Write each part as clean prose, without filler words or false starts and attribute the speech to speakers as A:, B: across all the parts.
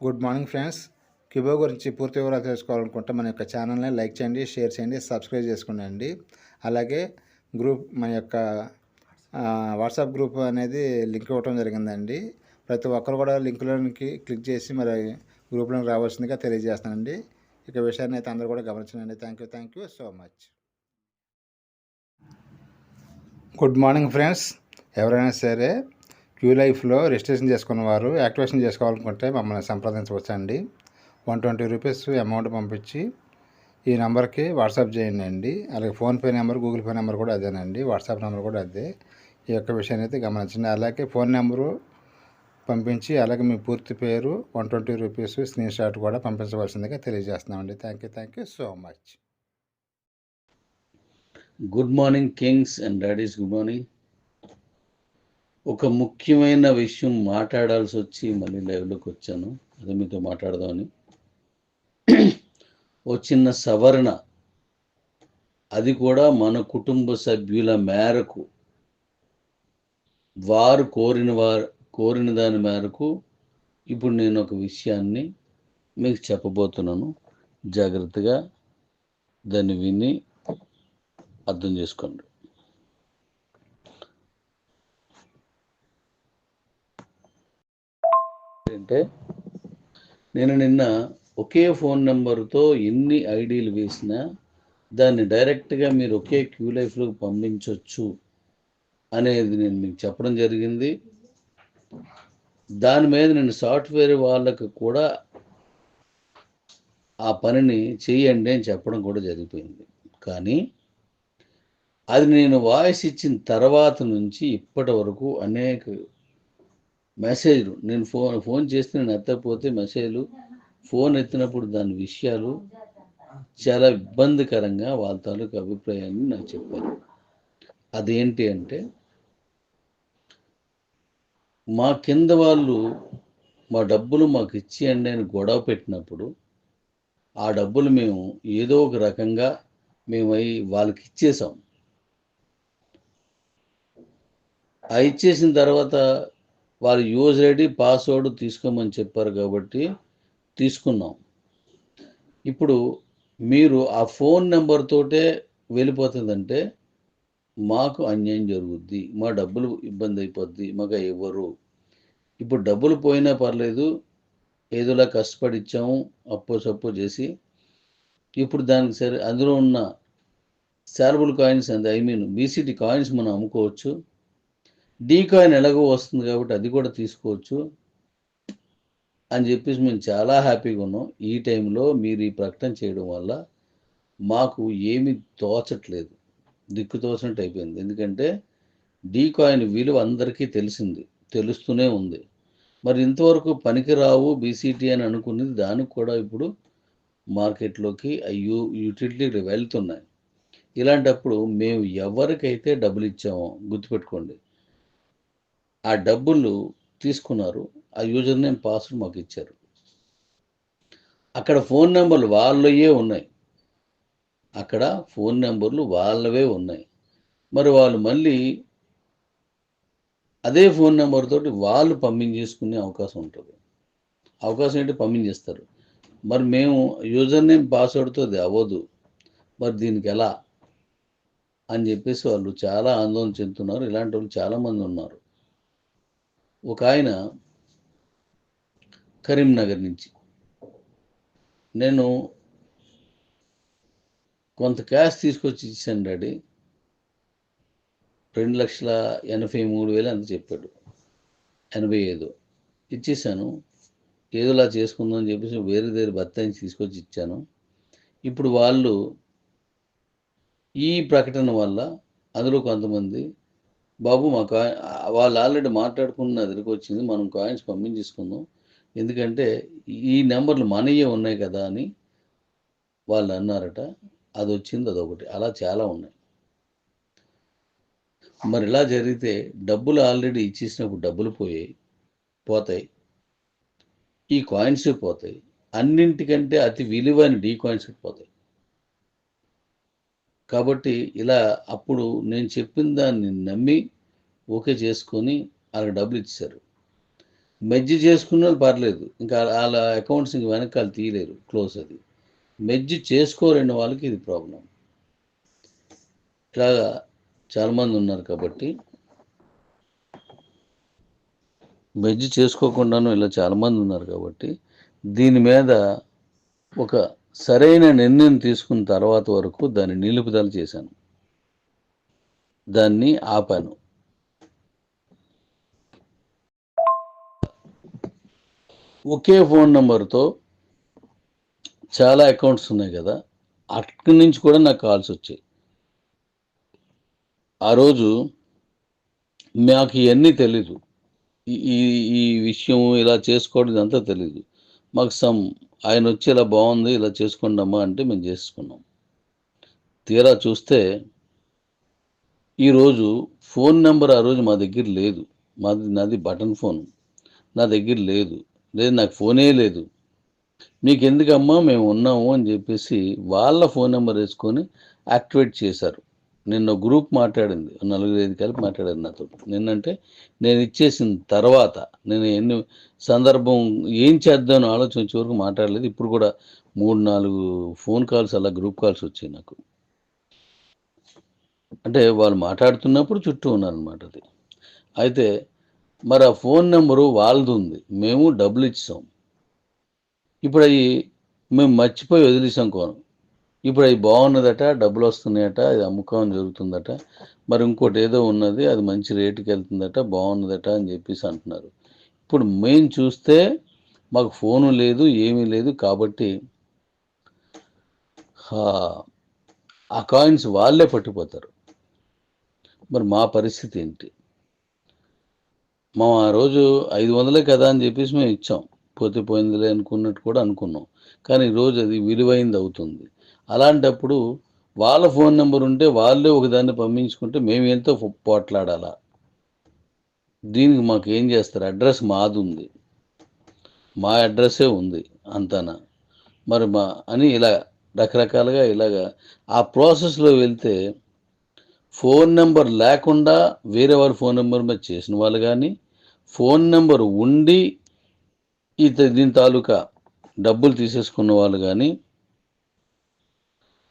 A: Good morning friends. క్యూబో గురించి పూర్తి వివరాలు తెలుసుకోవాలనుకుంటే మన యొక్క ఛానల్ని లైక్ చేయండి, షేర్ చేయండి, సబ్స్క్రైబ్ చేసుకోండి. అలాగే మన యొక్క వాట్సాప్ గ్రూప్ అనేది లింక్ ఇవ్వడం జరిగిందండి. ప్రతి ఒక్కరు కూడా లింక్లోనికి క్లిక్ చేసి మరి గ్రూప్లోకి రావాల్సిందిగా తెలియజేస్తానండి. ఇక విషయాన్ని అయితే అందరూ కూడా గమనించండి. Thank you so much. Good morning friends. ఎవరైనా సరే క్యూ లైఫ్లో రిజిస్ట్రేషన్ చేసుకున్న వారు యాక్టివేషన్ చేసుకోవాలనుకుంటే మమ్మల్ని సంప్రదించవచ్చండి. 120 రూపీస్ అమౌంట్ పంపించి ఈ నెంబర్కి వాట్సాప్ చేయండి అండి. అలాగే PhonePe number, Google pay number కూడా అదేనండి. వాట్సాప్ నెంబర్ కూడా అదే. ఈ యొక్క విషయాన్ని అయితే గమనించండి. అలాగే ఫోన్ నెంబరు పంపించి అలాగే మీ పూర్తి పేరు 120 రూపీస్ స్క్రీన్ షాట్ కూడా పంపించవలసిందిగా తెలియజేస్తున్నామండి. Thank you so much.
B: Good morning kings and daddies, good morning. ఒక ముఖ్యమైన విషయం మాట్లాడాల్సి వచ్చి మళ్ళీ లైవ్లోకి వచ్చాను. అదే మీతో మాట్లాడదామని. ఓ చిన్న సవరణ, అది కూడా మన కుటుంబ సభ్యుల మేరకు, వారు కోరిన దాని మేరకు ఇప్పుడు నేను ఒక విషయాన్ని మీకు చెప్పబోతున్నాను. జాగ్రత్తగా దాన్ని విని అర్థం చేసుకోండి. అంటే నేను నిన్న ఒకే ఫోన్ నెంబర్తో ఎన్ని ఐడీలు వేసినా దాన్ని డైరెక్ట్గా మీరు ఒకే క్యూ లైఫ్లోకి పంపించవచ్చు అనేది నేను మీకు చెప్పడం జరిగింది. దాని మీద నేను సాఫ్ట్వేర్ వాళ్ళకు కూడా ఆ పనిని చేయండి అని చెప్పడం కూడా జరిగిపోయింది. కానీ అది నేను వాయిస్ ఇచ్చిన తర్వాత నుంచి ఇప్పటి వరకు అనేక మెసేజ్లు, నేను ఫోన్ చేస్తే నేను ఎత్తకపోతే మెసేజ్లు, ఫోన్ ఎత్తినప్పుడు దాని విషయాలు చాలా ఇబ్బందికరంగా వాళ్ళ తాలూకు అభిప్రాయాన్ని నాకు చెప్పారు. అదేంటి అంటే, మా కింద వాళ్ళు మా డబ్బులు మాకు ఇచ్చేయండి అని గొడవ పెట్టినప్పుడు ఆ డబ్బులు మేము ఏదో ఒక రకంగా వాళ్ళకి ఇచ్చేసాం. ఆ ఇచ్చేసిన తర్వాత వాళ్ళు యూజ్ ఐడి, పాస్వర్డ్ తీసుకోమని చెప్పారు కాబట్టి తీసుకున్నాం. ఇప్పుడు మీరు ఆ ఫోన్ నెంబర్ తోటే వెళ్ళిపోతుందంటే మాకు అన్యాయం జరుగుద్ది, మా డబ్బులు ఇబ్బంది అయిపోద్ది, మాకు ఇవ్వరు. ఇప్పుడు డబ్బులు పోయినా పర్లేదు, ఏదోలా కష్టపడి ఇచ్చాము, అప్పో చేసి. ఇప్పుడు దానికి సరే అందులో ఉన్న శాలబుల్ కాయిన్స్ బీసీటీ కాయిన్స్ మనం అమ్ముకోవచ్చు. డీ కాయిన్ ఎలాగో వస్తుంది కాబట్టి అది కూడా తీసుకోవచ్చు అని చెప్పేసి మేము చాలా హ్యాపీగా ఉన్నాం. ఈ టైంలో మీరు ఈ ప్రకటన చేయడం వల్ల మాకు ఏమి తోచట్లేదు, దిక్కు తోచినట్టు అయిపోయింది. ఎందుకంటే డీ కాయిన్ విలువ అందరికీ తెలుస్తూనే ఉంది. మరి ఇంతవరకు పనికిరావు బీసీటీ అని అనుకున్నది దానికి కూడా ఇప్పుడు మార్కెట్లోకి యూటిలిటీలు వెళ్తున్నాయి. ఇలాంటప్పుడు మేము ఎవరికైతే డబ్బులు ఇచ్చామో గుర్తుపెట్టుకోండి, ఆ డబ్బులు తీసుకున్నారు, ఆ యూజర్ నేమ్, పాస్వర్డ్ మాకు ఇచ్చారు. అక్కడ ఫోన్ నెంబర్లు వాళ్ళవే ఉన్నాయి, మరి వాళ్ళు మళ్ళీ అదే ఫోన్ నెంబర్ తోటి వాళ్ళు పంపించేసుకునే అవకాశం ఉంటుంది. అవకాశం ఏంటి, పంపించేస్తారు. మరి మేము యూజర్ నేమ్, పాస్వర్డ్తో అది అవ్వదు, మరి దీనికి ఎలా అని చెప్పేసి వాళ్ళు చాలా ఆందోళన చెందుతున్నారు. ఇలాంటి వాళ్ళు చాలామంది ఉన్నారు. ఒక ఆయన కరీంనగర్ నుంచి, నేను కొంత క్యాష్ తీసుకొచ్చి ఇచ్చాను డాడీ, 2,83,000 అంత చెప్పాడు, 85 ఇచ్చేసాను. ఏదోలా చేసుకుందాం అని చెప్పేసి వేరే దగ్గర బత్తాయిని తీసుకొచ్చి ఇచ్చాను. ఇప్పుడు వాళ్ళు ఈ ప్రకటన వల్ల అందులో కొంతమంది, బాబు మా వాళ్ళు ఆల్రెడీ మాట్లాడుకున్న దగ్గరికి వచ్చింది, మనం కాయిన్స్ పంపించేసుకుందాం, ఎందుకంటే ఈ నెంబర్లు మనయే ఉన్నాయి కదా అని వాళ్ళు అన్నారట. అది వచ్చింది, అదొకటి. అలా చాలా ఉన్నాయి. మరి ఇలా జరిగితే డబ్బులు ఆల్రెడీ ఇచ్చేసినప్పుడు డబ్బులు పోతాయి, ఈ కాయిన్స్ పోతాయి, అన్నింటికంటే అతి విలువైన డీ కాయిన్స్ పోతాయి. కాబట్టి ఇలా అప్పుడు నేను చెప్పిన దాన్ని నమ్మి ఓకే చేసుకొని వాళ్ళకి డబ్బులు ఇచ్చారు. మెర్జ్ చేసుకున్న వాళ్ళు పర్లేదు, ఇంకా వాళ్ళ అకౌంట్స్ ఇంక వెనకాల తీయలేరు, క్లోజ్. అది మెర్జ్ చేసుకోలేని వాళ్ళకి ఇది ప్రాబ్లం. ఇట్లాగా చాలామంది ఉన్నారు కాబట్టి, మెర్జ్ చేసుకోకుండాను ఇలా చాలామంది ఉన్నారు కాబట్టి, దీని మీద ఒక సరైన నిర్ణయం తీసుకున్న తర్వాత వరకు దాన్ని నిలుపుదల చేశాను, దాన్ని ఆపాను. ఒకే ఫోన్ నెంబర్తో చాలా అకౌంట్స్ ఉన్నాయి కదా, అక్కడి నుంచి కూడా నాకు కాల్స్ వచ్చాయి. ఆ రోజు మాకు ఇవన్నీ తెలీదు, ఈ ఈ విషయం ఇలా చేసుకోవడం ఇదంతా తెలీదు. మాకు ఆయన వచ్చి ఇలా బాగుంది, ఇలా చేసుకోండి అమ్మా అంటే మేము చేసుకున్నాం. తీరా చూస్తే ఈరోజు ఫోన్ నెంబర్ ఆ రోజు మా దగ్గర లేదు. నాది బటన్ ఫోన్, నా దగ్గర లేదు, నాకు ఫోనే లేదు. మీకు ఎందుకమ్మా, మేము ఉన్నాము అని చెప్పేసి వాళ్ళ ఫోన్ నెంబర్ వేసుకొని యాక్టివేట్ చేశారు. నిన్న గ్రూప్ మాట్లాడింది, 4-5 కలిపి మాట్లాడారు నాతో. నిన్నంటే నేను ఇచ్చేసిన తర్వాత నేను ఎన్ని సందర్భం ఏం చేద్దామని ఆలోచించే వరకు మాట్లాడలేదు. ఇప్పుడు కూడా 3-4 ఫోన్ కాల్స్ అలా గ్రూప్ కాల్స్ వచ్చాయి నాకు. అంటే వాళ్ళు మాట్లాడుతున్నప్పుడు చుట్టూ ఉన్నారనమాట. అది అయితే మరి ఆ ఫోన్ నెంబరు వాళ్ళది ఉంది, మేము డబ్బులు ఇచ్చాం. ఇప్పుడు అవి మేము మర్చిపోయి వదిలేసాం కోను. ఇప్పుడు అవి బాగున్నదట, డబ్బులు వస్తున్నాయట, అది అమ్ముకోవడం జరుగుతుందట, మరి ఇంకోటి ఏదో ఉన్నది, అది మంచి రేటుకి వెళ్తుందట, బాగున్నదట అని చెప్పేసి అంటున్నారు. ఇప్పుడు మేము చూస్తే మాకు ఫోను లేదు, ఏమీ లేదు. కాబట్టి ఆ కాయిన్స్ వాళ్ళే పట్టిపోతారు. మరి మా పరిస్థితి ఏంటి? ఆ రోజు 500 కదా అని చెప్పేసి మేము ఇచ్చాం, పోతే పోయిందిలే అనుకున్నట్టు కూడా అనుకున్నాం. కానీ ఈరోజు అది విలువైంది అవుతుంది. అలాంటప్పుడు వాళ్ళ ఫోన్ నెంబర్ ఉంటే వాళ్ళే ఒకదాన్ని పంపించుకుంటే మేము ఎంతో పోట్లాడాలా? దీనికి మాకు ఏం చేస్తారు? అడ్రస్ మాది ఉంది, మా అడ్రస్సే ఉంది అంతనా. మరి అని ఇలా రకరకాలుగా ఇలాగా ఆ ప్రాసెస్లో వెళ్తే ఫోన్ నెంబర్ లేకుండా వేరే వాళ్ళ ఫోన్ నెంబర్ మీద చేసిన వాళ్ళు కానీ, ఫోన్ నెంబర్ ఉండి దీని తాలూకా డబ్బులు తీసేసుకున్న వాళ్ళు కానీ,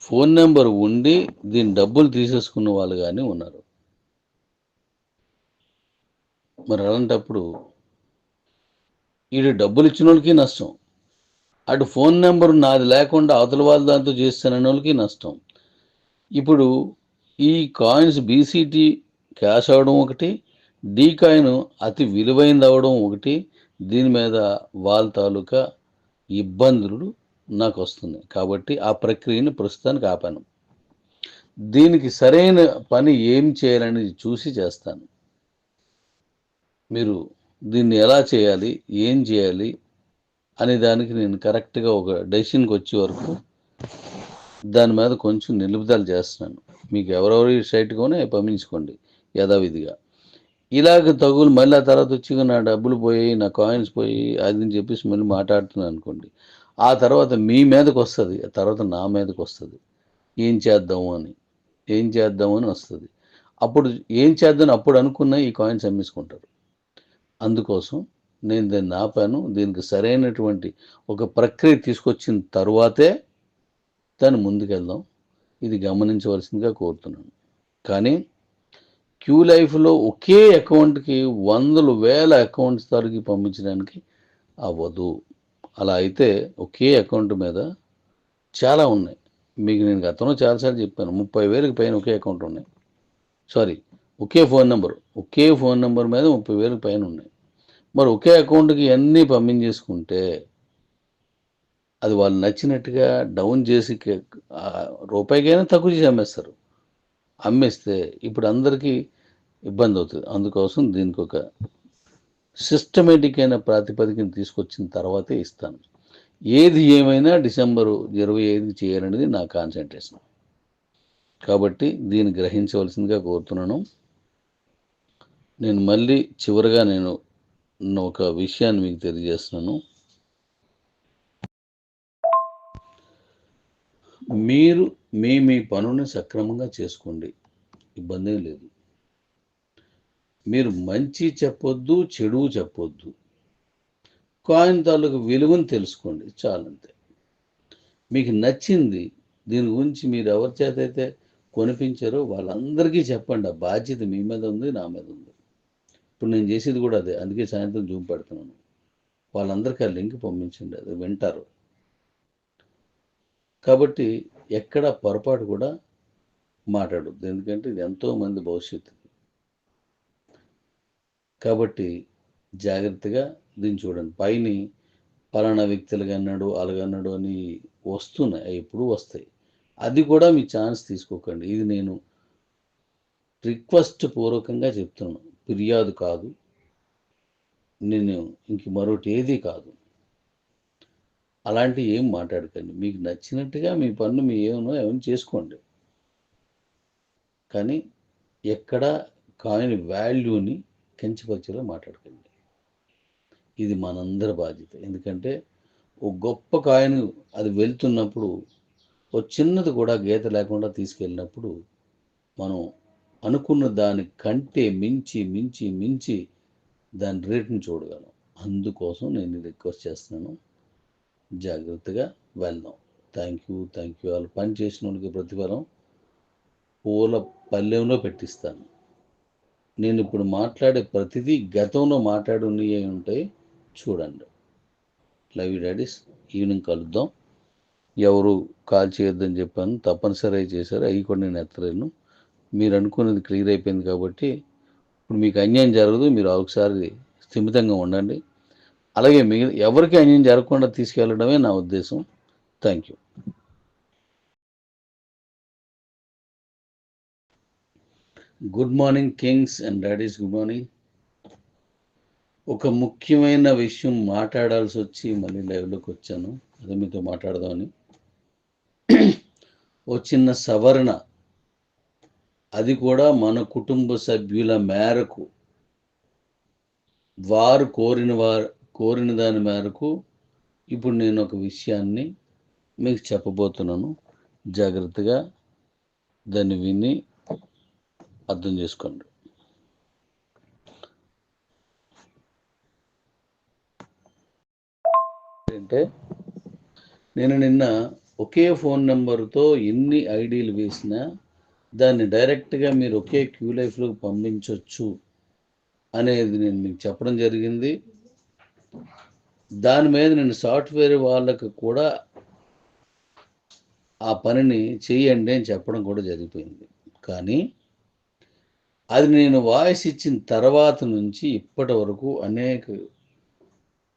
B: ఫోన్ నెంబర్ ఉండి దీని డబ్బులు తీసేసుకున్న వాళ్ళు కానీ ఉన్నారు. మరి అలాంటప్పుడు వీడు డబ్బులు ఇచ్చిన వాళ్ళకి నష్టం, అటు ఫోన్ నెంబర్ నాది లేకుండా అవతల వాళ్ళ దాంతో చేస్తానన్న వాళ్ళకి నష్టం. ఇప్పుడు ఈ కాయిన్స్ బీసీటీ క్యాష్ అవడం ఒకటి, డీ కాయిన్ అతి విలువైనది అవడం ఒకటి, దీని మీద వాళ్ళ తాలూకా ఇబ్బందులు నాకు వస్తున్నాయి. కాబట్టి ఆ ప్రక్రియను ప్రస్తుతానికి ఆపాను. దీనికి సరైన పని ఏం చేయాలనేది చూసి చేస్తాను. మీరు దీన్ని ఎలా చేయాలి, ఏం చేయాలి అనే దానికి నేను కరెక్ట్గా ఒక డెసిషన్కి వచ్చే వరకు దాని మీద కొంచెం నిలుపుదల చేస్తున్నాను. మీకు ఎవరెవరి సైట్గానే పంపించుకోండి యథావిధిగా. ఇలాగ తగులు మళ్ళీ ఆ తర్వాత వచ్చి నా డబ్బులు పోయి, నా కాయిన్స్ పోయి అది అని చెప్పేసి మళ్ళీ మాట్లాడుతున్నాను అనుకోండి, ఆ తర్వాత మీ మీదకి వస్తుంది, ఆ తర్వాత నా మీదకి వస్తుంది. ఏం చేద్దామని వస్తుంది. అప్పుడు ఏం చేద్దామని అప్పుడు అనుకున్న ఈ కాయిన్స్ అమ్మేసుకుంటారు. అందుకోసం నేను దాన్ని ఆపాను. దీనికి సరైనటువంటి ఒక ప్రక్రియ తీసుకొచ్చిన తరువాతే దాన్ని ముందుకెళ్దాం. ఇది గమనించవలసిందిగా కోరుతున్నాను. కానీ క్యూ లైఫ్లో ఒకే అకౌంట్కి 100,000 అకౌంట్స్ తరగి పంపించడానికి అవ్వదు. అలా అయితే ఒకే అకౌంట్ మీద చాలా ఉన్నాయి. మీకు నేను గతంలో చాలాసార్లు చెప్పాను, 30,000కి పైన ఒకే అకౌంట్ ఉన్నాయి. సారీ, ఒకే ఫోన్ నెంబర్ మీద 30,000కి పైన ఉన్నాయి. మరి ఒకే అకౌంట్కి అన్నీ పంపించేసుకుంటే అది వాళ్ళు నచ్చినట్టుగా డౌన్ చేసి రూపాయికైనా తక్కువ చేసి అమ్మేస్తారు. అమ్మేస్తే ఇప్పుడు అందరికీ ఇబ్బంది అవుతుంది. అందుకోసం దీనికి ఒక సిస్టమేటిక్ అయిన ప్రాతిపదికను తీసుకొచ్చిన తర్వాతే ఇస్తాను. ఏది ఏమైనా డిసెంబరు 25కి చేయాలనేది నా కాన్సంట్రేషన్. కాబట్టి దీన్ని గ్రహించవలసిందిగా కోరుతున్నాను. నేను మళ్ళీ చివరిగా ఒక విషయాన్ని మీకు తెలియజేస్తున్నాను. మీరు మీ పనుని సక్రమంగా చేసుకోండి, ఇబ్బంది లేదు. మీరు మంచి చెప్పొద్దు, చెడు చెప్పొద్దు. కాయిన్ తాలూకు విలువను తెలుసుకోండి, చాలంతే. మీకు నచ్చింది, దీని గురించి మీరు ఎవరి చేత అయితే కొనిపించారో వాళ్ళందరికీ చెప్పండి. ఆ బాధ్యత మీ మీద ఉంది, నా మీద ఉంది. ఇప్పుడు నేను చేసేది కూడా అదే, అందుకే సాయంత్రం జూమ్ పెడుతున్నాను. వాళ్ళందరికీ ఆ లింక్ పంపించండి, అది వింటారు. కాబట్టి ఎక్కడ పొరపాటు కూడా మాట్లాడొద్దు, ఎందుకంటే ఇది ఎంతోమంది భవిష్యత్తు. కాబట్టి జాగ్రత్తగా దీన్ని చూడండి. పైన పలానా వ్యక్తులుగా అన్నాడు, అలాగన్నాడు అని వస్తున్నాయి, అవి ఎప్పుడు వస్తాయి. అది కూడా మీ ఛాన్స్ తీసుకోకండి. ఇది నేను రిక్వెస్ట్ పూర్వకంగా చెప్తున్నాను, ఫిర్యాదు కాదు, నేను ఇంక మరొకటి ఏది కాదు. అలాంటివి ఏం మాట్లాడకండి. మీకు నచ్చినట్టుగా మీ పన్ను మీ ఏమైనా చేసుకోండి, కానీ ఎక్కడ కాయిన్ వాల్యూని కించపరిచేలా మాట్లాడకండి. ఇది మనందరి బాధ్యత. ఎందుకంటే ఒక గొప్ప కాయిన్ అది వెళ్తున్నప్పుడు ఒక చిన్నది కూడా గీత లేకుండా తీసుకెళ్ళినప్పుడు మనం అనుకున్న దానికంటే మించి మించి మించి దాని రేటుని చూడగలం. అందుకోసం నేను రిక్వెస్ట్ చేస్తున్నాను, జాగ్రత్తగా వెళ్దాం. థ్యాంక్ యూ వాళ్ళు పని చేసిన వాళ్ళకి ప్రతిఫలం పూల పల్లెంలో పెట్టిస్తాను. నేను ఇప్పుడు మాట్లాడే ప్రతిదీ గతంలో మాట్లాడున్నవి ఉంటాయి, చూడండి. Love you daddy's. ఈవినింగ్ కలుద్దాం. ఎవరు కాల్ చేయొద్దని చెప్పాను, తప్పనిసరి చేశారు, అవి కూడా నేను ఎత్తలేను. మీరు అనుకున్నది క్లియర్ అయిపోయింది కాబట్టి ఇప్పుడు మీకు అన్యాయం జరగదు. మీరు ఒకసారి స్థిమితంగా ఉండండి. అలాగే ఎవరికి అన్యాయం జరగకుండా తీసుకెళ్ళడమే నా ఉద్దేశం. Thank you. Good morning kings and daddies, good morning. ఒక ముఖ్యమైన విషయం మాట్లాడాల్సి వచ్చి మళ్ళీ లైవ్లోకి వచ్చాను, అదే మీతో మాట్లాడదామని. ఓ చిన్న సవరణ, అది కూడా మన కుటుంబ సభ్యుల మేరకు, వారు కోరిన దాని మేరకు ఇప్పుడు నేను ఒక విషయాన్ని మీకు చెప్పబోతున్నాను. జాగ్రత్తగా దాన్ని విని అర్థం చేసుకోండి. అంటే నేను నిన్న ఒకే ఫోన్ నెంబర్తో ఎన్ని ఐడీలు వేసినా దాన్ని డైరెక్ట్గా మీరు ఒకే క్యూ లైఫ్లోకి పంపించవచ్చు అనేది నేను మీకు చెప్పడం జరిగింది. దాని మీద నేను సాఫ్ట్వేర్ వాళ్ళకు కూడా ఆ పనిని చేయండి అని చెప్పడం కూడా జరిగిపోయింది. కానీ అది నేను వాయిస్ ఇచ్చిన తర్వాత నుంచి ఇప్పటి వరకు అనేక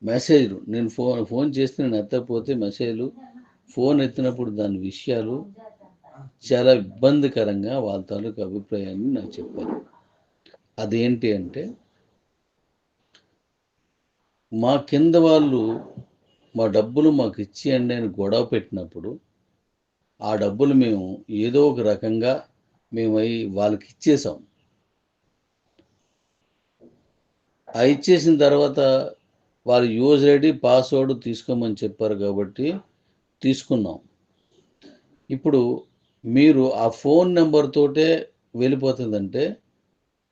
B: మెసేజ్లు, నేను ఫోన్ చేస్తే నేను ఎత్తకపోతే మెసేజ్లు, ఫోన్ ఎత్తినప్పుడు దాని విషయాలు చాలా ఇబ్బందికరంగా వాళ్ళ తాలూకు అభిప్రాయాన్ని నాకు చెప్పారు. అదేంటి అంటే, మా కింద వాళ్ళు మా డబ్బులు మాకు ఇచ్చేయండి అని గొడవ పెట్టినప్పుడు ఆ డబ్బులు మేము ఏదో ఒక రకంగా వాళ్ళకి ఇచ్చేసాం. ఆ ఇచ్చేసిన తర్వాత వాళ్ళు యూజర్ ఐడి పాస్వర్డ్ తీసుకోమని చెప్పారు కాబట్టి తీసుకున్నాం. ఇప్పుడు మీరు ఆ ఫోన్ నెంబర్ తోటే వెళ్ళిపోతుందంటే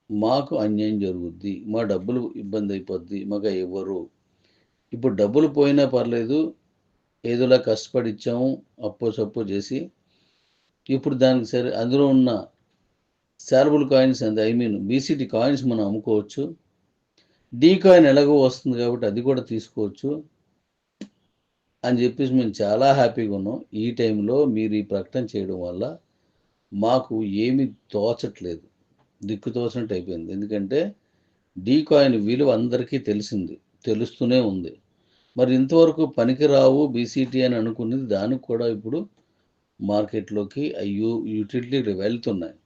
B: మాకు అన్యాయం జరుగుద్ది, మా డబ్బులు ఇబ్బంది అయిపోద్ది, మాకు ఇవ్వరు. ఇప్పుడు డబ్బులు పోయినా పర్లేదు, ఏదోలా కష్టపడి ఇచ్చాము, అప్పో చేసి. ఇప్పుడు దానికి సరే అందులో ఉన్న శాలబుల్ కాయిన్స్ బీసీటీ కాయిన్స్ మనం అమ్ముకోవచ్చు. డీ కాయిన్ ఎలాగో వస్తుంది కాబట్టి అది కూడా తీసుకోవచ్చు అని చెప్పేసి మేము చాలా హ్యాపీగా ఉన్నాం. ఈ టైంలో మీరు ఈ ప్రకటన చేయడం వల్ల మాకు ఏమీ తోచట్లేదు, దిక్కు తోచినట్టు అయిపోయింది. ఎందుకంటే డీ కాయిన్ విలువ అందరికీ తెలుస్తూనే ఉంది. మరి ఇంతవరకు పనికిరావు బీసీటీ అని అనుకున్నది, దానికి కూడా ఇప్పుడు మార్కెట్లోకి యూటిలిటీ వెళ్తున్నాయి.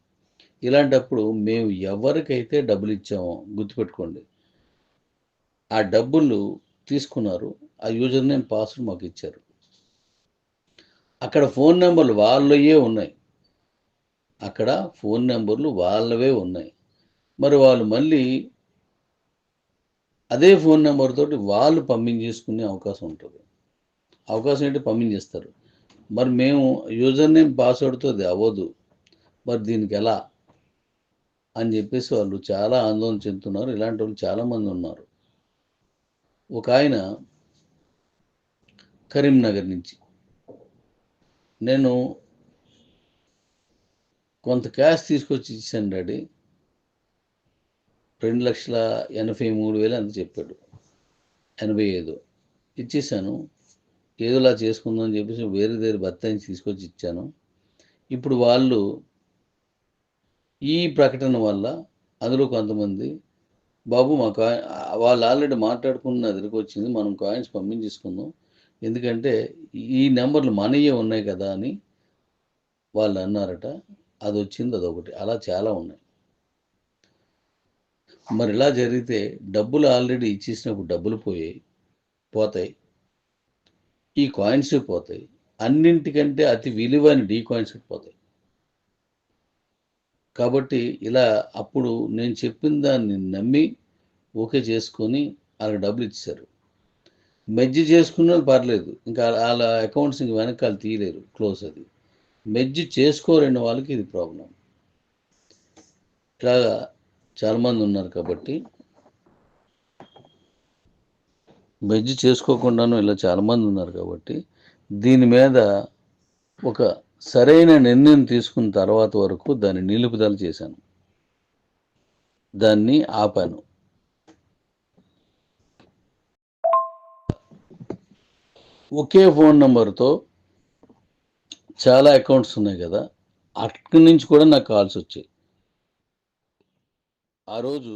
B: ఇలాంటప్పుడు మేము ఎవరికైతే డబ్బులు ఇచ్చామో గుర్తుపెట్టుకోండి, ఆ డబ్బులు తీసుకున్నారు, ఆ యూజర్ నేమ్ పాస్వర్డ్ మాకు ఇచ్చారు, అక్కడ ఫోన్ నెంబర్లు వాళ్ళవే ఉన్నాయి, మరి వాళ్ళు మళ్ళీ అదే ఫోన్ నెంబర్ తోటి వాళ్ళు పంపించేసుకునే అవకాశం ఉంటుంది. అవకాశం ఏంటి, పంపించేస్తారు. మరి మేము యూజర్ నేమ్ పాస్వర్డ్తో అది అవ్వదు, మరి దీనికి ఎలా అని చెప్పేసి వాళ్ళు చాలా ఆందోళన చెందుతున్నారు. ఇలాంటి వాళ్ళు చాలామంది ఉన్నారు. ఒక ఆయన కరీంనగర్ నుంచి. నేను కొంత క్యాష్ తీసుకొచ్చి ఇచ్చాను డాడీ. 2,83,000 అంత చెప్పాడు. 85 ఇచ్చేసాను. ఏదోలా చేసుకుందాం అని చెప్పేసి వేరే దగ్గర బత్తాయిని తీసుకొచ్చి ఇచ్చాను. ఇప్పుడు వాళ్ళు ఈ ప్రకటన వల్ల అందులో కొంతమంది బాబు మా వాళ్ళు ఆల్రెడీ మాట్లాడుకున్న దగ్గరికి వచ్చింది, మనం కాయిన్స్ పంపించేసుకుందాం, ఎందుకంటే ఈ నెంబర్లు మనయే ఉన్నాయి కదా అని వాళ్ళు అన్నారట. అది వచ్చింది, అదొకటి. అలా చాలా ఉన్నాయి. మరి ఇలా జరిగితే డబ్బులు ఆల్రెడీ ఇచ్చేసినప్పుడు డబ్బులు పోతాయి, ఈ కాయిన్స్ పోతాయి, అన్నింటికంటే అతి విలువైన డీ కాయిన్స్ పోతాయి. కాబట్టి ఇలా అప్పుడు నేను చెప్పిన దాన్ని నమ్మి ఓకే చేసుకొని వాళ్ళకి డబ్బులు ఇచ్చేశారు. మెర్జ్ చేసుకున్నా పర్లేదు, ఇంకా వాళ్ళ అకౌంట్స్ ఇంక వెనకాల తీయలేరు, క్లోజ్. అది మెర్జ్ చేసుకోలేని వాళ్ళకి ఇది ప్రాబ్లం. ఇలాగా చాలామంది ఉన్నారు. కాబట్టి మెర్జ్ చేసుకోకుండాను ఇలా చాలామంది ఉన్నారు. కాబట్టి దీని మీద ఒక సరైన నిర్ణయం తీసుకున్న తర్వాత వరకు దాన్ని నిలుపుదల చేశాను, దాన్ని ఆపాను. ఒకే ఫోన్ నెంబర్తో చాలా అకౌంట్స్ ఉన్నాయి కదా, అక్కడి నుంచి కూడా నాకు కాల్స్ వచ్చాయి. ఆ రోజు